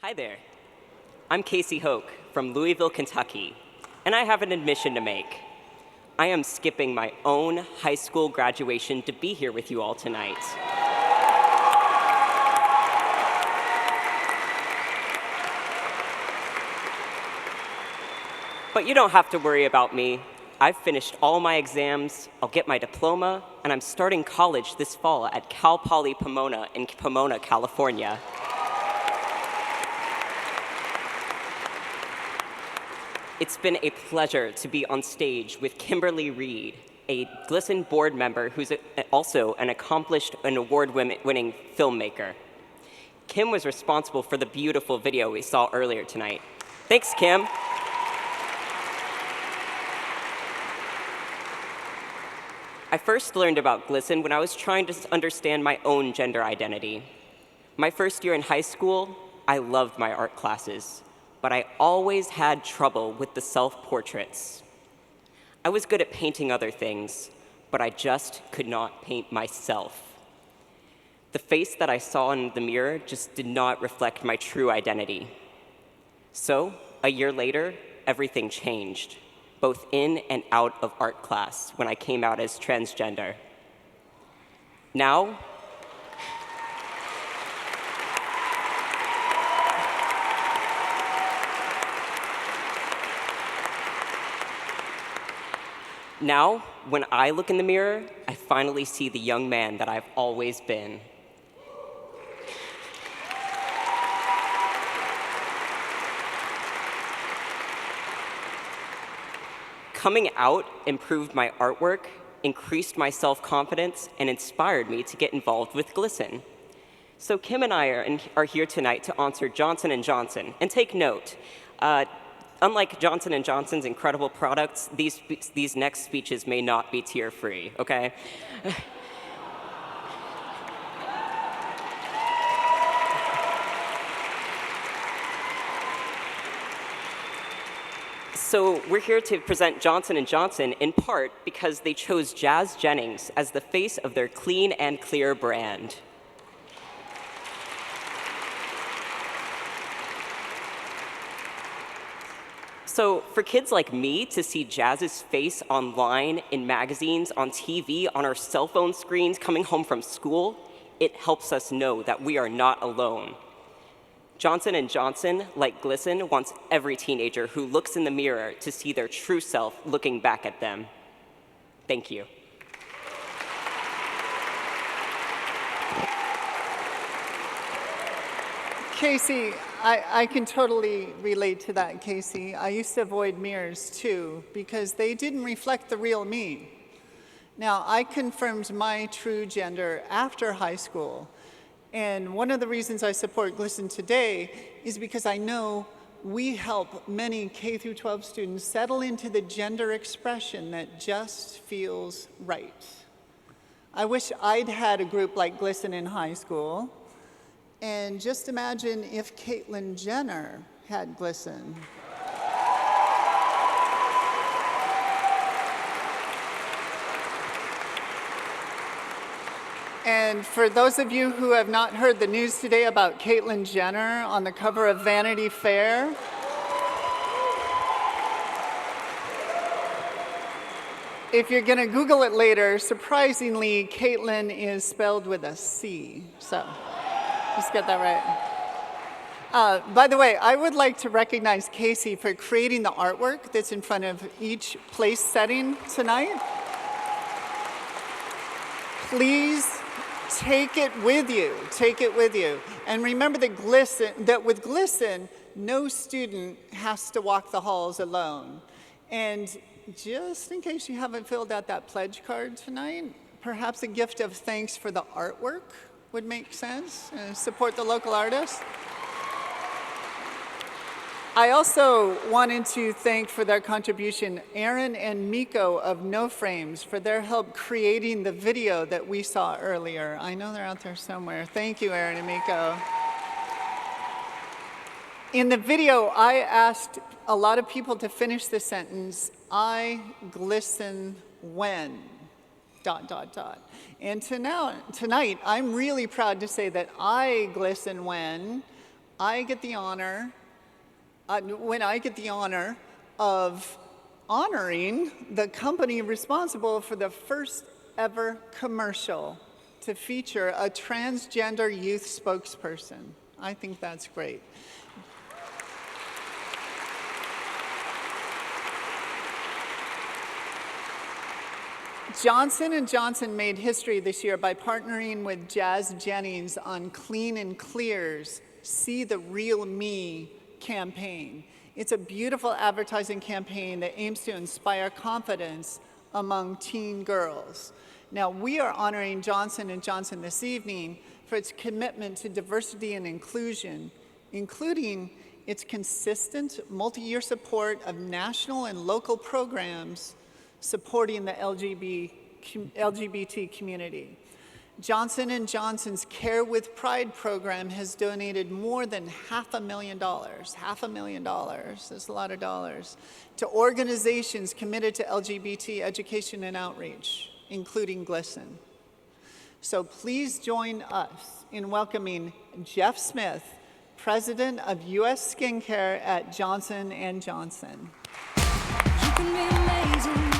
Hi there. I'm Hoke from Louisville, Kentucky, and I have an admission to make. I am skipping my own high school graduation to be here with you all tonight. But you don't have to worry about me. I've finished all my exams, I'll get my diploma, and I'm starting college this fall at Cal Poly Pomona in Pomona, California. It's been a pleasure to be on stage with Kimberly Reed, a GLSEN board member who's also an accomplished and award-winning filmmaker. Kim was responsible for the beautiful video we saw earlier tonight. Thanks, Kim. I first learned about GLSEN when I was trying to understand my own gender identity. My first year in high school, I loved my art classes, but I always had trouble with the self-portraits. I was good at painting other things, but I just could not paint myself. The face that I saw in the mirror just did not reflect my true identity. So, a year later, everything changed, both in and out of art class when I came out as transgender. Now, when I look in the mirror, I finally see the young man that I've always been. Coming out improved my artwork, increased my self-confidence, and inspired me to get involved with GLSEN. So Kim and I are here tonight to answer Johnson & Johnson. And take note, unlike Johnson & Johnson's incredible products, these next speeches may not be tear-free, okay? So we're here to present Johnson & Johnson in part because they chose Jazz Jennings as the face of their clean and clear brand. So for kids like me to see Jazz's face online, in magazines, on TV, on our cell phone screens, coming home from school, it helps us know that we are not alone. Johnson & Johnson, like GLSEN, wants every teenager who looks in the mirror to see their true self looking back at them. Thank you. Casey, I can totally relate to that, Casey. I used to avoid mirrors too because they didn't reflect the real me. Now, I confirmed my true gender after high school. And one of the reasons I support GLSEN today is because I know we help many K-12 students settle into the gender expression that just feels right. I wish I'd had a group like GLSEN in high school. And just imagine if Caitlyn Jenner had GLSEN. And for those of you who have not heard the news today about Caitlyn Jenner on the cover of Vanity Fair, if you're going to Google it later, surprisingly, Caitlyn is spelled with a C. So, just get that right. By the way, I would like to recognize Casey for creating the artwork that's in front of each place setting tonight. Please take it with you. Take it with you. And remember that with GLSEN, no student has to walk the halls alone. And just in case you haven't filled out that pledge card tonight, perhaps a gift of thanks for the artwork would make sense. Support the local artists. I also wanted to thank for their contribution Aaron and Miko of No Frames for their help creating the video that we saw earlier. I know they're out there somewhere. Thank you, Aaron and Miko. In the video, I asked a lot of people to finish the sentence, I GLSEN when, ... And tonight, I'm really proud to say that I GLSEN when I get the honor, when I get the honor of honoring the company responsible for the first ever commercial to feature a transgender youth spokesperson. I think that's great. Johnson & Johnson made history this year by partnering with Jazz Jennings on Clean and Clear's See the Real Me campaign. It's a beautiful advertising campaign that aims to inspire confidence among teen girls. Now, we are honoring Johnson & Johnson this evening for its commitment to diversity and inclusion, including its consistent multi-year support of national and local programs supporting the LGBT community. Johnson & Johnson's Care with Pride program has donated more than $500,000, that's a lot of dollars, to organizations committed to LGBT education and outreach, including GLSEN. So please join us in welcoming Jeff Smith, President of U.S. Skincare at Johnson & Johnson. You can be amazing.